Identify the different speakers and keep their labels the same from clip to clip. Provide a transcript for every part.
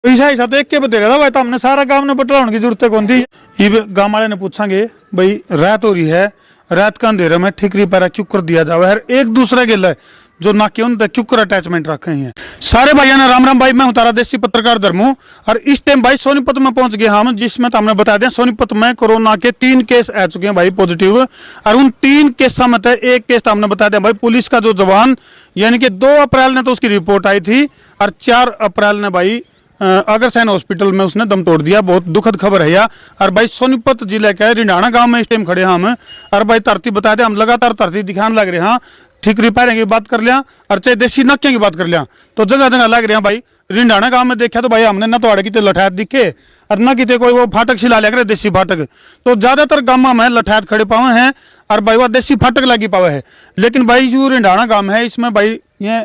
Speaker 1: ऐसा देख के बतेगा था भाई तो हमने सारा काम ने बटलाने की जरूरत कौन थी। ये गांव वाले ने पूछांगे भाई रात हो रही है, रात का अंधेरे में ठिकरी पैरा क्यों कर दिया जावे है, एक दूसरे के लिए जो ना क्यों क्यों कर अटैचमेंट रखे हैं। सारे भाइयों ने राम राम भाई, मैं हूं तारा देसी पत्रकार धर्मू और इस टाइम भाई सोनीपत में पहुंच गए हम, जिसमें तो हमने बता दें सोनीपत में कोरोना के 3 केस आ चुके हैं भाई पॉजिटिव। और उन 3 केसों में एक केस तो हमने बता दें भाई पुलिस का जो जवान, यानी कि 2 अप्रैल ने तो उसकी रिपोर्ट आई थी और 4 अप्रैल ने भाई अग्रसेन हॉस्पिटल में उसने दम तोड़ दिया। बहुत दुखद खबर है यार। और भाई सोनीपत जिले के रिंडाना गांव में इस टाइम खड़े हम और भाई धरती बता दें, हम लगातार धरती दिखाने लग रहे हैं। ठीक रिपेयरिंग की बात कर लिया और चाहे देसी नक्के की बात कर लिया तो जगह जगह लग रहे हैं भाई। रिंडाना गांव में देखा तो भाई हमने न तो कितने लठैत दिखे और न कितने कोई वो फाटक सिला लिया करे देसी फाटक। तो ज्यादातर गांव में लठैत खड़े पावे हैं और भाई वह देसी फाटक लगी पावे है। लेकिन भाई जो रिंडाना गांव है इसमें भाई ये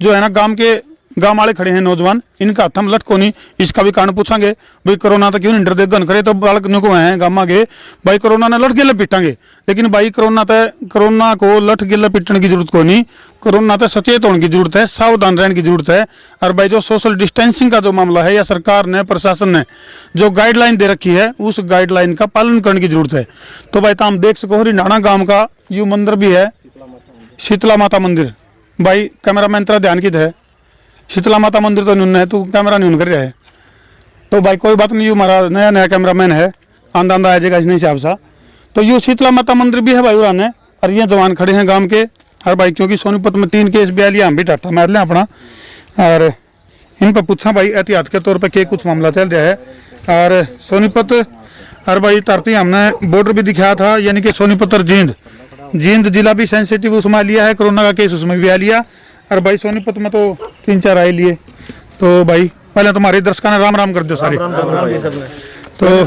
Speaker 1: जो है ना गांव वाले खड़े हैं नौजवान, इनका हाथ हम लट को नहीं, इसका भी कारण पूछांगे भाई कोरोना तो क्यों नहीं डरते गन करे तो बालक को हैं गामा के भाई कोरोना ने लट गिले पिटांगे। लेकिन भाई कोरोना को लट गिले पिटने की जरूरत को नहीं, कोरोना तो सचेत होने की जरूरत है, सावधान रहने की जरूरत है। और भाई जो सोशल डिस्टेंसिंग का जो मामला है या सरकार ने प्रशासन ने जो गाइडलाइन दे रखी है उस गाइडलाइन का पालन करने की जरूरत है। तो भाई तो हम देख सको रिंडाना गांव का यू मंदिर भी है, शीतला माता मंदिर। भाई कैमरामैन तेरा ध्यान किधर है, शीतला माता मंदिर तो न्यून है, तू कैमरा न्यून कर रहा है। तो भाई कोई बात नहीं, यू हमारा नया कैमरामैन है, आंदा आ जाएगा इस हिसाब से। तो यू शीतला माता मंदिर भी है भाई उरान है और ये जवान खड़े हैं गांव के। और भाई क्योंकि सोनीपत में 3 केस भी आ लिया, हम भी टाटा मार लें अपना और इन पर पूछा भाई एहतियात के तौर पर क्या कुछ मामला चल रहा है। और सोनीपत और भाई तरती हमने बॉर्डर भी दिखाया था, यानी कि सोनीपत और जींद जिला भी सेंसिटिव उसमें लिया है, कोरोना का केस उसमें भी आ लिया। और भाई सोनीपत में तो 3-4 आए लिए। तो भाई पहले तुम्हारे दर्शकों ने राम राम कर दो सारे। तो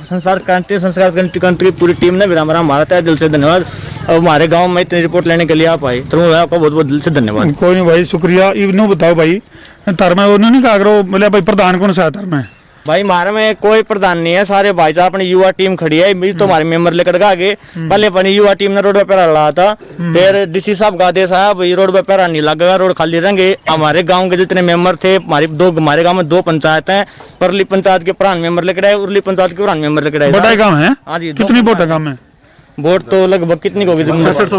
Speaker 2: संसार क्रांति संस्कार कंट्री पूरी टीम ने राम राम हमारा तहे दिल से धन्यवाद। और हमारे गांव में इतनी रिपोर्ट लेने के लिए आप आए तो आपका बहुत बहुत दिल से धन्यवाद।
Speaker 1: कोई नहीं भाई शुक्रिया। इवनो बताओ भाई धर्म में उन्होंने कहा करो बोले भाई प्रधान कौन सा है धर्म में?
Speaker 2: भाई हमारे में कोई प्रधान नहीं है, सारे भाई साहब अपनी युवा टीम खड़ी है। तो हमारे मेंबर लेकर आगे पहले अपनी युवा टीम ने रोड पे पैरा लड़ा था, फिर डीसी साहब का आदेश आया भाई रोड पे पैरा नहीं लगेगा, रोड खाली रहेंगे। हमारे गांव के जितने मेंबर थे, हमारे गांव में 2 पंचायत हैं, परली पंचायत के प्रधान मेंबर लेकर आए, उर्ली पंचायत के प्रधान मेंबर लेकर आए।
Speaker 1: बड़ा गांव है?
Speaker 2: हाँ जी।
Speaker 1: कितनी वोट है गांव में?
Speaker 2: वोट तो लगभग कितनी होगी?
Speaker 1: 600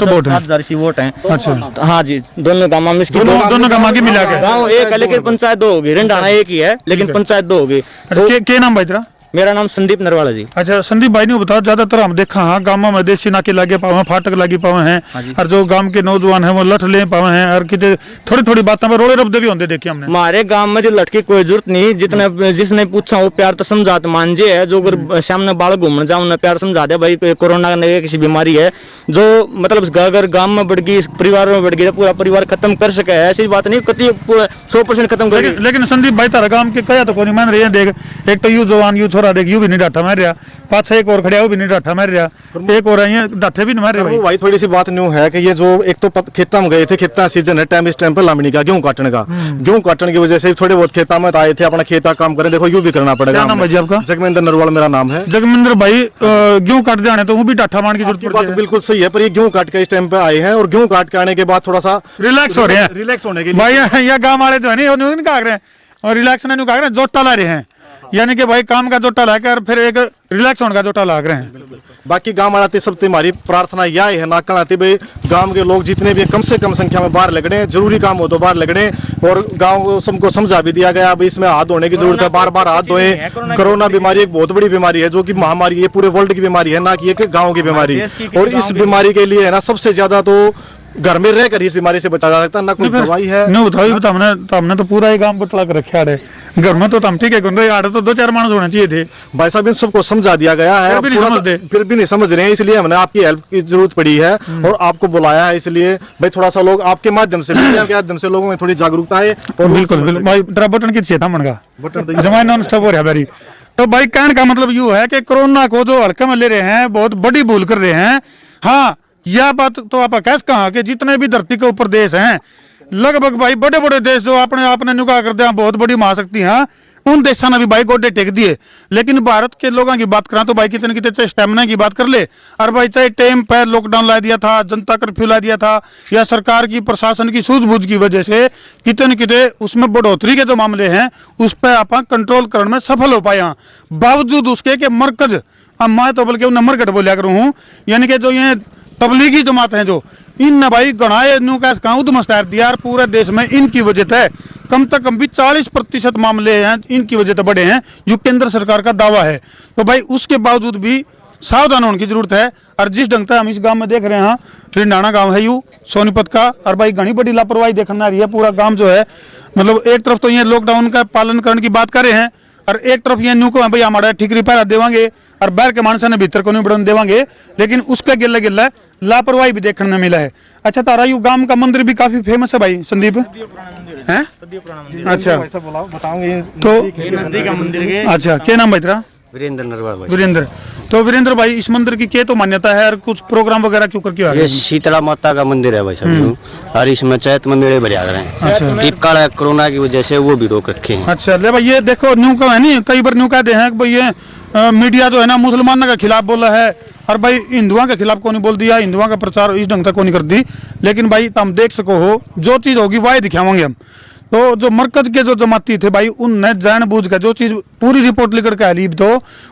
Speaker 1: वोट है।
Speaker 2: 7,000 वोट है।
Speaker 1: अच्छा
Speaker 2: हाँ जी, दोनों गाँव में
Speaker 1: दोनों गाँव की मिला के
Speaker 2: गाँव एक है लेकिन पंचायत 2 होगी। रिंडाना एक ही है लेकिन पंचायत 2 होगी।
Speaker 1: क्या नाम भाई तेरा?
Speaker 2: मेरा नाम संदीप नरवाला जी।
Speaker 1: अच्छा संदीप भाई ने बताओ, ज्यादातर हम देखा हाँ गाँव में देसी नाके लागे पावे, फाटक लगी पावे हैं और जो गांव के नौजवान हैं वो लठ ले पावे हैं और कितने थोड़ी बातों में रोड़े रबदे भी होंगे देखे हमने।
Speaker 2: हमारे गांव में जो लठ की कोई जरूरत नहीं, जितने जिसने पूछा वो प्यार तो समझाते मान जे है। जो अगर सामने बालक घूमने जाओ उन्हें प्यार समझा दे भाई कोरोना किसी बीमारी है जो मतलब अगर गाँव में बढ़ गई, परिवार में बढ़ गई तो पूरा परिवार खत्म कर सके, ऐसी बात नहीं कति 100% खत्म कर।
Speaker 1: लेकिन संदीप भाई तारा गांव के कया तो कोई मान रही है देख, एक तो यू जवान यू छोरा देख यू भी नहीं डाठा मार रहा, पाछे एक और खड़िया वो भी नहीं डाठा मार रहा, एक और आई है डाठे भी नहीं मार रहे
Speaker 3: भाई। थोड़ी सी बात न्यू है कि ये जो एक तो खेता में गए थे, खेता सीजन है टाइम इस टाइम पर लामिनी का गेहूं काटने का, गेहूं काटने की वजह से थोड़े बहुत खेता में आए थे अपना खेता काम करें। देखो यू भी करना पड़ेगा।
Speaker 1: नाम भाई आपका?
Speaker 3: जगमिंदर नरवाल मेरा नाम है।
Speaker 1: जगमिंदर भाई गेहूं काट जाने तो वो भी डाठा मारने की जरूरत
Speaker 3: बात बिल्कुल सही है, पर ये गेहूं काट के इस टाइम पे आए हैं और गेहूं काट के आने के बाद थोड़ा सा
Speaker 1: रिलैक्स हो रहे हैं,
Speaker 3: रिलैक्स होने के
Speaker 1: भाई यहाँ गाँव वाले जो है नहीं कहा रहे हैं और रिलैक्स नहीं कहा रहे, जोटा ला रहे हैं, यानी कि भाई काम का जोटा लाकर फिर एक रिलैक्स होने का जोटा लाग रहे हैं।
Speaker 3: बाकी गांव आते सब हमारी प्रार्थना यह है ना कहते भाई गांव के लोग जितने भी कम से कम संख्या में बाहर लगने, जरूरी काम हो तो बाहर लगने। और गांव को सबको समझा भी दिया गया भाई इसमें हाथ धोने की जरूरत है, बार बार हाथ धोए। कोरोना बीमारी एक बहुत बड़ी बीमारी है जो कि महामारी है, पूरे वर्ल्ड की बीमारी है, ना कि एक गाँव की बीमारी। और इस बीमारी के लिए है ना सबसे ज्यादा तो घर में रहकर इस बीमारी से बचा जा सकता है, ना कोई दवाई है।
Speaker 1: नहीं बताओ हमने तो पूरा ही गांव बटला कर रखा है घर में। तो हम ठीक है तो 2-4 मानस होने चाहिए थे भाई
Speaker 3: साहब, इन सबको समझा दिया गया है, फिर भी नहीं समझ रहे हैं, इसलिए हमने आपकी हेल्प की जरूरत पड़ी है और आपको बुलाया है। इसलिए भाई थोड़ा सा लोग आपके माध्यम से मीडिया के माध्यम से लोगों में थोड़ी जागरूकता है। और
Speaker 1: बिल्कुल भाई तेरा बटन की था मन का बटन जमा नॉन स्टॉप हो रहा है। तो भाई कहने का मतलब यू है कि कोरोना को जो हल्के में ले रहे हैं बहुत बड़ी भूल कर रहे हैं। हाँ यह बात तो आप कैसे कहा कि जितने भी धरती के ऊपर देश हैं लगभग भाई बड़े बड़े देश जो आपने नुका कर दिया बहुत बड़ी महाशक्ति हैं उन देशों ने भी भाई गोडे टेक दिए। लेकिन भारत के लोगों की बात करा तो भाई कितने कितने चाहे स्टेमिना की बात कर ले, और भाई चाहे टाइम पर लॉकडाउन ला दिया था, जनता कर्फ्यू ला दिया था, या सरकार की प्रशासन की सूझबूझ की वजह से कितने कितने उसमें बढ़ोतरी के जो मामले हैं उस पर आप कंट्रोल करने में सफल हो पाए। बावजूद उसके कि मरकज, अब मैं तो बल्कि उन्हें मरकट बोलिया करूँ हूँ, यानी कि जो ये तबलीगी जमात हैं जो इन भाई गणाए न्यू का उद्यम स्टार दिया, और पूरे देश में इनकी वजह से कम से कम भी 40% मामले हैं इनकी वजह से बढ़े हैं, जो केंद्र सरकार का दावा है। तो भाई उसके बावजूद भी सावधान होने की जरूरत है। और जिस ढंग से हम इस गांव में देख रहे हैं, रिंडाना गांव है यू सोनीपत का, और भाई घनी बड़ी लापरवाही देखने आ रही है। पूरा गांव जो है मतलब एक तरफ तो ये लॉकडाउन का पालन करने की बात कर रहे हैं, और एक तरफ ये न्यू को भाई हमारा ठिकरी पैरा देवांगे और बाहर के मानसा ने भीतर को नहीं बढ़ने देवांगे, लेकिन उसका गिल्ला गिल्ला लापरवाही भी देखने में मिला है। अच्छा, तारा यू गांव का मंदिर भी काफी फेमस है भाई संदीप, हैं? अच्छा,
Speaker 3: बताऊंगे
Speaker 1: तो
Speaker 2: नजदीक का मंदिर के।
Speaker 1: अच्छा, क्या नाम भाई तेरा?
Speaker 4: वीरेंद्र नरवाल भाई।
Speaker 1: वीरेंद्र। तो वीरेंद्र भाई, इस मंदिर की क्या तो मान्यता है और कुछ प्रोग्राम वगैरह क्यों करके आ
Speaker 4: ये
Speaker 1: गए?
Speaker 4: शीतला माता का मंदिर है भाई सब, और इसमें चैत में मेले भरे आ रहे हैं। टिक्का है कोरोना की वजह से वो भी रोक रखे हैं।
Speaker 1: अच्छा, ले भाई ये देखो न्यू का है नहीं, कई बार न्यू कहते हैं कि भाई ये मीडिया जो है ना मुसलमानों के खिलाफ बोला है, और भाई हिंदुओं के खिलाफ को नहीं बोल दिया, हिंदुओं का प्रचार इस ढंग तक को नहीं कर दी। लेकिन भाई तुम देख सको हो जो चीज़ होगी वही दिखावांगे हम। तो जो मरकज के जो जमाती थे भाई, उनने जानबूझ कर जो चीज़ पूरी रिपोर्ट लिख के आली तो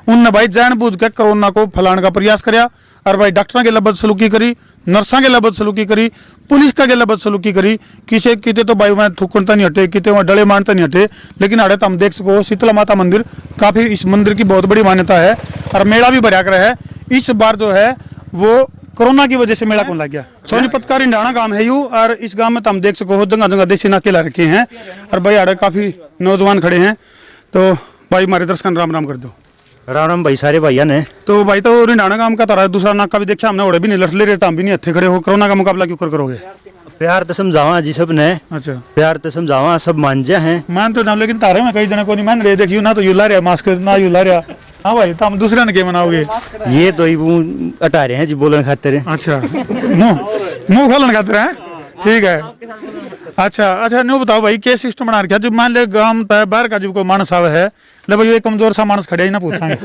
Speaker 1: उनने भाई जानबूझ कर कोरोना को फैलाने का प्रयास कराया, और भाई डॉक्टरों के लबद सलूकी करी, नर्सा के लबद सलूकी करी, पुलिस का के लबद सलूकी करी। किसे किते तो भाई वहाँ थूकनता नहीं हटे, किते वहाँ डले मारता नहीं हटे। लेकिन आड़े तो हम देख सको शीतला माता मंदिर काफ़ी, इस मंदिर की बहुत बड़ी मान्यता है, और मेला भी भरा कर है। इस बार जो है वो कोरोना की वजह से मेला कौन लग गया। सोनीपत का रिंडाना गांव है यू, और इस गांव में तो हम देख सको हो जगह जगह देसी नाके ला रखे हैं, और भाई आड़े काफ़ी नौजवान खड़े हैं। तो भाई हमारे दर्शक राम राम कर दो।
Speaker 5: राम राम भाई सारे भैया ने।
Speaker 1: तो भाई तो रिंडाना गांव का तारा दूसरा नाका भी देखा हमने, ओड़े भी नहीं लड़ ले रहे, हम भी नहीं हथे खड़े हो। कोरोना का मुकाबला क्यों करोगे?
Speaker 5: प्यार तो समझावा जी सब ने,
Speaker 1: अच्छा,
Speaker 5: प्यार तो समझावा, सब मान जा हैं।
Speaker 1: मान तो ना, लेकिन तारे में कई जने को नहीं मान रहे। देखियो ना तो यू ला रहा मास्क, ना यू ला रहा। हाँ भाई, तो हम दूसरे ने क्या मनाओगे?
Speaker 5: ये तो वो हटा रहे हैं जी बोलने खातिर।
Speaker 1: अच्छा, मुंह खोलने खातिर है, ठीक है। अच्छा, न्यू बताओ भाई क्या सिस्टम बना रखा? जब मान ले गांव बाहर का जब कोई मानस आवे है, ले भाई ये कमजोर सा मानस खड़े ही ना पूछांगे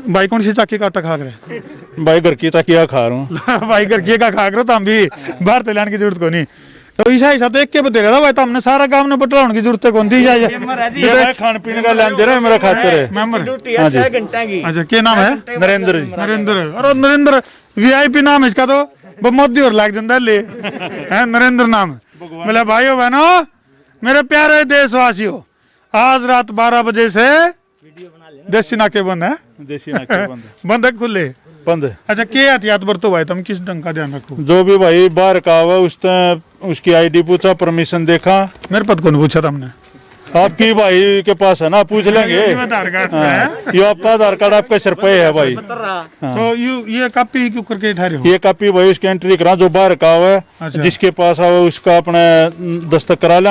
Speaker 1: भाई कौन सी चाकी का आटा खा रहे?
Speaker 3: भाई घर की चाकिया खा रहा हूँ।
Speaker 1: भाई घर की का खा करो, तो हम भी बाहर तो लाने की जरूरत को नहीं। तो ऐसा ही साथ एक के बतेगा था भाई, तो हमने सारा काम ने बटलाने की जरूरत कौन थी?
Speaker 3: खाने पीने का लेन दे रहा है मेरा खातिर है।
Speaker 1: मेंबर।
Speaker 2: हाँ जी। घंटा की।
Speaker 1: अच्छा, क्या नाम है?
Speaker 3: नरेंद्र जी।
Speaker 1: नरेंद्र। अरे नरेंद्र VIP नाम है इसका, तो मोदी और लाग जाता ले है नरेंद्र नाम। बोले भाइयों बहनों, मेरे प्यारे देशवासियों, आज रात 12 बजे से देसी नाके बंद है।
Speaker 3: देसी नाके बंद
Speaker 1: बंद है खुले
Speaker 3: बंद है।
Speaker 1: अच्छा, क्या एहतियात बरतो भाई, तुम किस ढंग का ध्यान रखो?
Speaker 3: जो भी भाई बाहर का हुआ उसकी ID पूछा, परमिशन देखा।
Speaker 1: मेरे पद को नहीं पूछा तुमने?
Speaker 3: आपकी भाई के पास है ना, पूछ लेंगे।
Speaker 1: आधार कार्ड पे है।
Speaker 3: ये आपका आधार कार्ड आपके सिर पे है भाई।
Speaker 1: तो ये कॉपी क्यों करके ठहरे हो?
Speaker 3: ये कॉपी भाई उसकी एंट्री करा, जो बाहर का हुआ
Speaker 1: अच्छा।
Speaker 3: जिसके पास आवे उसका अपने दस्तक करा लें,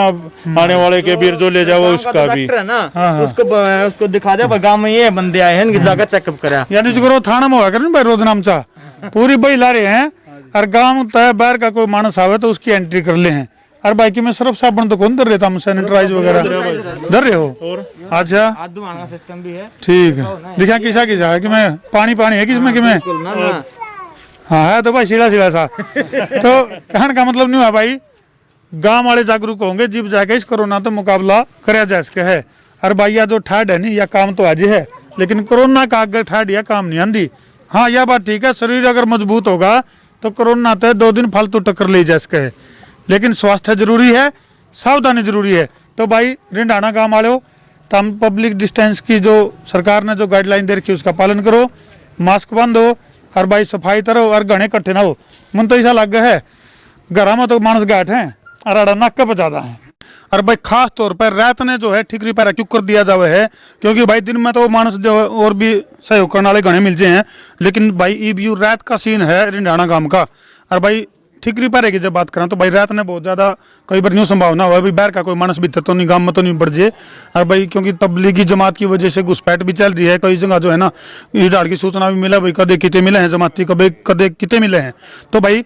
Speaker 3: आने वाले के बीर जो ले जाओ उसका भी।
Speaker 1: हाँ।
Speaker 2: उसको दिखा दे गाँव में ये बंदे आए हैं, इनकी जाकर चेकअप करा।
Speaker 1: यानी जो थाना में हुआ कर भाई रोज नाम चा पूरी बही ला रहे हैं, और गाँव तय बाहर का कोई मानस आवे तो उसकी एंट्री कर ले हैं। और बाकी में सर्फ साबुन तो कौन दर रहे था, हम सैनिटाइज वगैरह दर रहे हो? अच्छा,
Speaker 2: सिस्टम भी है,
Speaker 1: ठीक है। दिखा किसा है कि मैं पानी है किसमें कि मैं? हाँ है तो भाई सीधा सा। तो कहने का मतलब नहीं हुआ भाई, गांव वाले जागरूक होंगे, जीव जाके इस कोरोना तो मुकाबला कराया जा सके है। और भाई या जो ठाड है नहीं, या काम तो आज है, लेकिन कोरोना का अगर ठाड या काम नहीं आंदी। हाँ, यह बात ठीक है, शरीर अगर मजबूत होगा तो कोरोना तो 2 दिन फालतू टक्कर ले जा सके है, लेकिन स्वास्थ्य जरूरी है, सावधानी जरूरी है। तो भाई रिंडाना गांव वाले हो, तो हम पब्लिक डिस्टेंस की जो सरकार ने जो गाइडलाइन दे रखी है उसका पालन करो, मास्क बांधो, और भाई सफाई करो, और घने इकट्ठे ना हो। मन तो ऐसा लग है घर में तो मानस गाठ है, और अड़ा नाका पे ज्यादा है। और भाई खास तौर पर रात ने जो है ठिकरी पैरा क्यों कर दिया जावे है, क्योंकि भाई दिन में तो मानस जो और भी सहयोग करने वाले घने मिल जाए हैं, लेकिन भाई ईबीयू रात का सीन है रिंडाना गांव का। और भाई ठिकरी पैरे की जब बात करें तो भाई रात ने बहुत ज़्यादा कई बार न्यू संभावना हुआ, अभी बाहर का कोई मानस भीतर तो नहीं, गांव में तो नहीं बढ़ जाए। और भाई क्योंकि तबलीगी जमात की वजह से घुसपैठ भी चल रही है, कई जगह जो है ना ईडाड़ की सूचना भी मिला भाई, कदे किते मिले हैं जमाती, कदे किते मिले हैं। तो भाई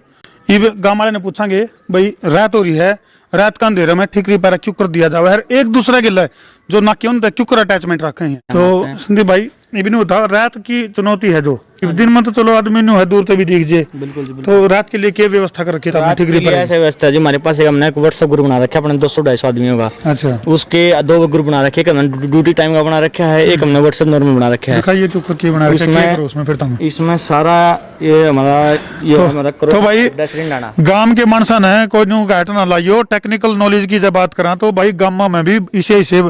Speaker 1: ये गाँव वाले ने पूछांगे भाई रात हो रही है रात का अंधेरा में ठीकरी पैरा क्यों कर दिया जावे है, एक दूसरे के लिए जो नाके उन तक क्यों कर अटैचमेंट रखे हैं। तो संदीप भाई ये भी नहीं होता, रात की चुनौती है जो दिन में तो चलो आदमी नु है दूर तो भी दीजिए, तो रात के लिए क्या व्यवस्था कर रखी है ठीकरी पैरा?
Speaker 2: ऐसे व्यवस्था जी हमारे पास एक हमने एक व्हाट्सएप ग्रुप बना रखा है अपने 200-250 आदमियों का।
Speaker 1: अच्छा,
Speaker 2: उसके 2 ग्रुप बना रखे, एक हमने ड्यूटी टाइम का बना रखा है, एक हमने व्हाट्सएप नॉर्मल बना रखा है।
Speaker 1: दिखाइए क्यों क्या बना रखा है, क्या करो उसमें फिर तुम?
Speaker 2: इसमें सारा ये हमारा
Speaker 1: तो भाई
Speaker 2: डाना
Speaker 1: गांव के मानसन है कोई न्यू घाट ना लाइयो। टेक्निकल नॉलेज की जब बात करा तो भाई गांव में भी इसे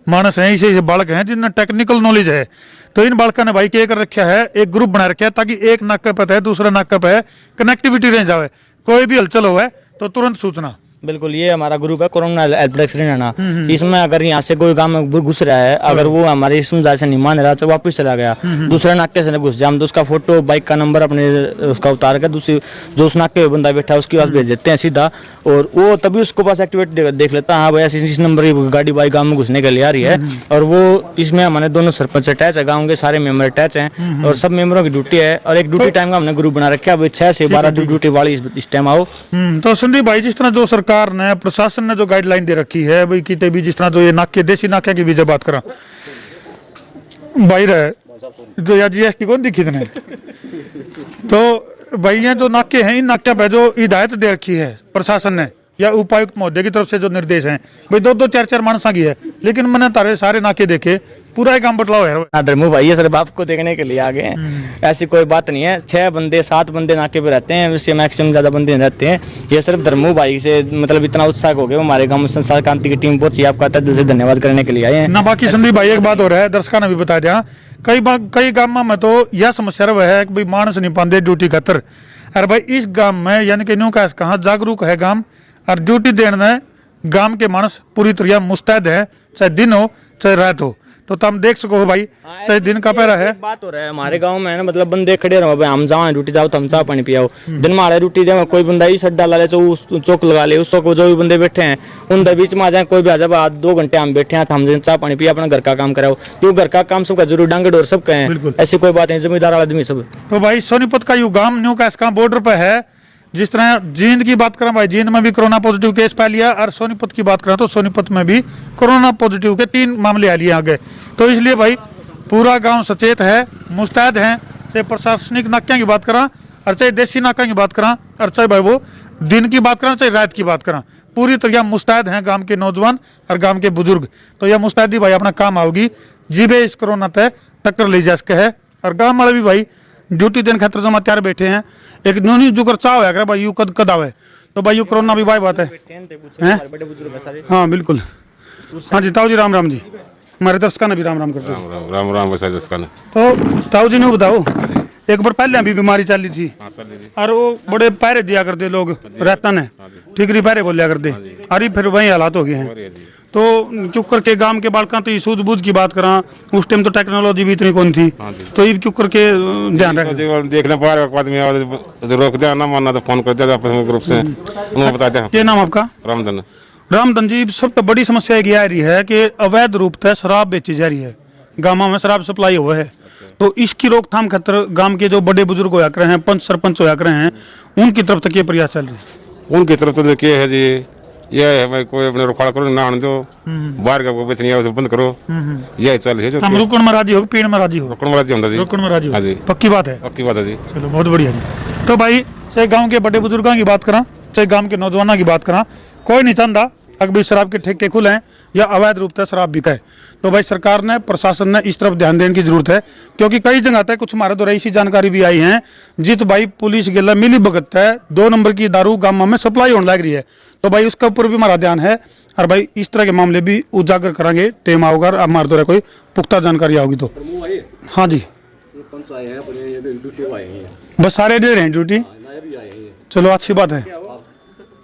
Speaker 1: मानस हैं, इसे बालक हैं जिनमें टेक्निकल नॉलेज है। तो इन बालका ने भाई क्या कर रखा है, एक ग्रुप बना रखा है ताकि एक नाक पे है दूसरा नाक पे है, कनेक्टिविटी रह जावे, कोई भी हलचल हो तो तुरंत सूचना।
Speaker 2: बिल्कुल, ये हमारा ग्रुप है कोरोना हेल्प डेस्क रहना। इसमें अगर यहाँ से कोई काम में घुस रहा है, अगर वो हमारी समझाइश से नहीं मान रहा तो वापस चला गया, दूसरे नाके से घुस जाए, हम तो उसका फोटो बाइक का नंबर अपने उसका उतार कर दूसरी जो उस नाके पे बंदा बैठा है उसके पास भेज देते हैं सीधा, और वो तभी उसको पास एक्टिवेट देख लेता है, हाँ भाई ऐसी इस नंबर की गाड़ी बाइक गाँव में घुसने के लिए आ रही है। और वो इसमें हमारे दोनों सरपंच अटैच है, गाँव के सारे मेंबर अटैच हैं और सब मेंबरों की ड्यूटी है। और एक ड्यूटी टाइम का हमने ग्रुप बना रखा है, 6 से 12 ड्यूटी वाली इस टाइम आओ।
Speaker 1: तो संदीप भाई जिस तरह जो सरकार ने प्रशासन ने जो गाइडलाइन दे रखी है भाई किते भी, जिस तरह जो ये नाके देसी नाके की भी जब बात करा भाई रहे तो यार जीएसटी कौन दिखी इतने, तो भाई ये जो नाके हैं इन नाके पे जो हिदायत दे रखी है प्रशासन ने या उपायुक्त महोदय की तरफ से जो निर्देश हैं भाई 2-2 4-4 मानसा की है, लेकिन मैंने तारे सारे नाके देखे पूरा ही काम बटलाव है।
Speaker 2: धर्मू भाई ये सिर्फ आपको देखने के लिए आ गए हैं, ऐसी कोई बात नहीं है। 6-7 बंदे नाके पे रहते हैं, उससे मैक्सिमम ज्यादा बंदे रहते हैं। ये सिर्फ धर्मू भाई से मतलब इतना उत्साह हो गया हमारे गांव में संसार क्रांति की टीम पहुंची, आपका तहे दिल से धन्यवाद करने के लिए आए हैं।
Speaker 1: ना बाकी संदीप भाई एक बात हो रहा है, दर्शकों ने भी बता दिया, कई गाँव में तो यह समस्या रहा है कि भाई मानस नहीं पाते ड्यूटी खातर। अरे भाई इस गाँव में यानी कि न्यू का कहाँ जागरूक है गाँव और ड्यूटी देने गांव के मानस पूरी तरह मुस्तैद है, चाहे दिन हो चाहे रात हो। तो तुम देख सको हो भाई चाहे दिन का पहरा है।
Speaker 2: बात हो रहा है हमारे गांव में है ना, मतलब बंदे खड़े रहो भाई, हम जाओ ड्यूटी जाओ तो हम चाह पानी पियाओ, दिन में हमारे ड्यूटी दे कोई बंदा इस अड्डा ला ले उस चौक लगा ले, उस चौक जो भी बंदे बैठे हैं उनके बीच में आ जाए, कोई भी आ जाए 2 घंटे हम बैठे हैं तो हम चाह पानी पिया अपना घर का काम कराओ, क्यों घर का काम सबका जरूर डांगे डोर सबका है, ऐसी कोई बात नहीं, जिम्मेदार आदमी सब।
Speaker 1: तो भाई सोनीपत का यू गांव न्यू का बॉर्डर पे है। जिस तरह जींद की बात करें भाई, जींद में भी कोरोना पॉजिटिव केस पा लिया, और सोनीपत की बात करें तो सोनीपत में भी कोरोना पॉजिटिव के 3 मामले आ लिए आगे। तो इसलिए भाई पूरा गांव सचेत है, मुस्तैद है, चाहे प्रशासनिक नाक्या की बात करा और चाहे देसी नाका की बात करा और चाहे भाई वो दिन की बात करा चाहे रात की बात करा, पूरी तरह मुस्तैद हैं गांव के नौजवान और गांव के बुजुर्ग। तो यह मुस्तैदी भाई अपना काम आओगी जीबे इस कोरोना तय टक्कर ले जा सके है। और गाँव वाले भी भाई ड्यूटी देने खातर जमा तैयार बैठे हैं, एक न्यूनी जुकर चाह होया भाई यू कद आवे, तो भाई यू कोरोना भी भाई बात है। हाँ बिल्कुल, हाँ जी ताऊ जी राम राम जी, हमारे दर्शकों ने भी राम राम करते हैं।
Speaker 6: राम राम वैसा दर्शकों ने
Speaker 1: तो ताऊ जी ने बताओ, एक बार पहले भी बीमारी चली थी और वो बड़े पैरे दिया करते लोग रहता ने, ठीकरी पैरे बोलिया करते, अरे फिर वही हालात हो गए हैं। तो चुप करके गांव के बालका तो सूझबूझ की बात करा, उस टाइम तो टेक्नोलॉजी भी इतनी कौन थी, तो ये चुप करके ध्यान रख
Speaker 6: देखने पर आदमी रोक दिया ना मानना तो फोन कर दिया ग्रुप से, उन्होंने बता दिया।
Speaker 1: क्या नाम आपका? रामधन जी। सब तो बड़ी समस्या ये आ रही है कि अवैध रूप से शराब बेची जा रही है, गाँव में शराब सप्लाई हुआ है, तो इसकी रोकथाम खातर गांव के जो बड़े बुजुर्ग होया करे हैं, पंच सरपंच होया करे हैं, उनकी तरफ तक ये प्रयास चल रही है?
Speaker 6: उनकी तरफ तो देखिए है जी, ये है भाई कोई अपने रुखाड़ करो ना आने दो, बाहर का बेचनी है बंद करो, यही चल है।
Speaker 1: हम रुकन में राजी हो, पीण में राजी हो?
Speaker 6: रुकन में राजी होता जी,
Speaker 1: रुकन में राजी
Speaker 6: हाँ जी,
Speaker 1: हो, पक्की बात है?
Speaker 6: पक्की बात है जी।
Speaker 1: चलो बहुत बढ़िया जी। तो भाई चाहे गांव के बड़े बुजुर्गों की बात करा चाहे गांव के नौजवानों की बात करा, कोई नहीं चाहता अगर शराब के ठेके खुले हैं या अवैध रूप से शराब बिकाए। तो भाई सरकार ने प्रशासन ने इस तरफ ध्यान देने की जरूरत है, क्योंकि कई जगह तक कुछ हमारे द्वारा ऐसी जानकारी भी आई है जित भाई पुलिस गेला मिली भगत है 2 नंबर की दारू गाँव में सप्लाई होने लग रही है। तो भाई उसके ऊपर भी हमारा ध्यान है और भाई इस तरह के मामले भी उजागर करेंगे, टेम आओगा और हमारे द्वारा कोई पुख्ता जानकारी आओगी तो। हाँ जी बस सारे दे रहे हैं ड्यूटी, चलो अच्छी बात है।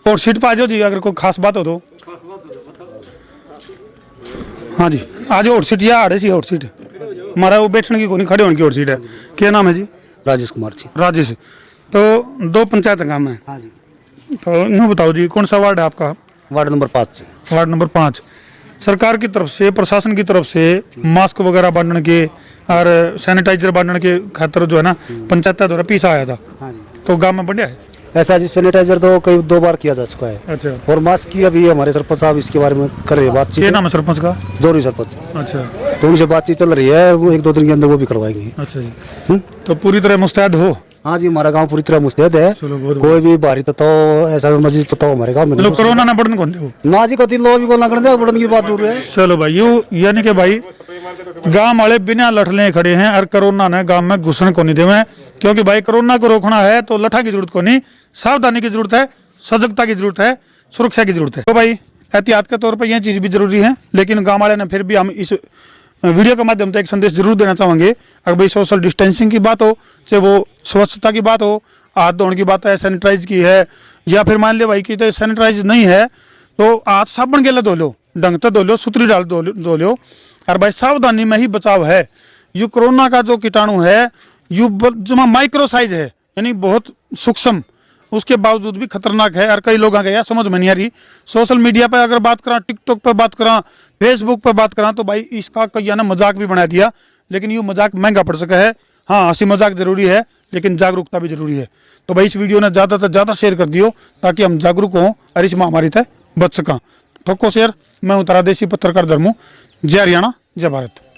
Speaker 1: और सीट पर आ जाओ जी अगर कोई खास बात हो तो। हाँ जी आ जाओ, और सीट या आड़े सी और सीट हमारा वो बैठने की कोई खड़े होने की और सीट है। क्या नाम है जी?
Speaker 5: राजेश कुमार जी।
Speaker 1: राजेश। तो 2 पंचायत काम है?
Speaker 5: हाँ जी।
Speaker 1: तो यूँ बताओ जी कौन सा वार्ड है आपका?
Speaker 5: Ward number 5।
Speaker 1: Ward number 5। सरकार की तरफ से प्रशासन की तरफ से मास्क वगैरह बांटने के और सैनिटाइजर बांटने के खातर जो है ना पंचायत द्वारा पीसा आया था।
Speaker 5: हाँ जी।
Speaker 1: तो गाँव में बढ़िया है?
Speaker 5: ऐसा जी सैनिटाइजर तो कई 2 बार किया जा चुका है।
Speaker 1: अच्छा,
Speaker 5: और मास्क की अभी हमारे सरपंच साहब इसके बारे में कर रहे हैं
Speaker 1: ये
Speaker 5: बातचीत,
Speaker 1: नाम है सरपंच का?
Speaker 5: जोरी सरपंच।
Speaker 1: अच्छा
Speaker 5: तो उनसे बातचीत चल रही है, वो 1-2 दिन के अंदर वो भी करवाएंगे।
Speaker 1: अच्छा जी। तो पूरी तरह मुस्तैद हो?
Speaker 5: हाँ जी, हमारा गांव पूरी तरह मुस्तैद है।
Speaker 1: चलो, बहुत
Speaker 5: कोई भी बाहरी तत्व ऐसा मस्जिद तत्व हमारे गांव में
Speaker 1: मतलब कोरोना ना बढ़ने कौन दे?
Speaker 5: ना जी, कति लोग भी को लगने दे, बढ़ने की बात दूर है।
Speaker 1: चलो भाई, यू यानी कि भाई गांव वाले बिना लठले खड़े हैं और कोरोना ने गांव में घुसने को नहीं देवे, क्योंकि भाई कोरोना को रोकना है तो लठा की जरूरत को नहीं, सावधानी की जरूरत है, सजगता की जरूरत है, सुरक्षा की जरूरत है। तो भाई एहतियात के तौर पर यह चीज भी जरूरी है, लेकिन गांव वाले ने फिर भी हम इस वीडियो के माध्यम से एक संदेश जरूर देना चाहेंगे। अगर भाई सोशल डिस्टेंसिंग की बात हो, चाहे वो स्वच्छता की बात हो, हाथ धोने की बात है, सैनिटाइज की है, या फिर मान लिया भाई कि तो सैनिटाइज नहीं है तो हाथ साबुन के लिए धो लो, ढंग से धो लो, सुतरी डाल धो लो। और भाई सावधानी में ही बचाव है। यू कोरोना का जो कीटाणु है यू जमा माइक्रो साइज है, यानी बहुत सूक्ष्म, उसके बावजूद भी खतरनाक है। और कई लोग आ गया समझ में नहीं आ रही। सोशल मीडिया पर अगर बात करा, टिकटॉक पर बात करा, फेसबुक पर बात करा, तो भाई इसका कई ना मजाक भी बना दिया, लेकिन ये मजाक महंगा पड़ सका है। हाँ, हंसी मजाक जरूरी है, लेकिन जागरूकता भी जरूरी है। तो भाई इस वीडियो ने ज़्यादा से ज़्यादा शेयर कर दियो ताकि हम जागरूक हों और इस महामारी से बच सका। ठोको शेयर। मैं हूं तारा देसी पत्रकार धर्मू। जय हरियाणा, जय भारत।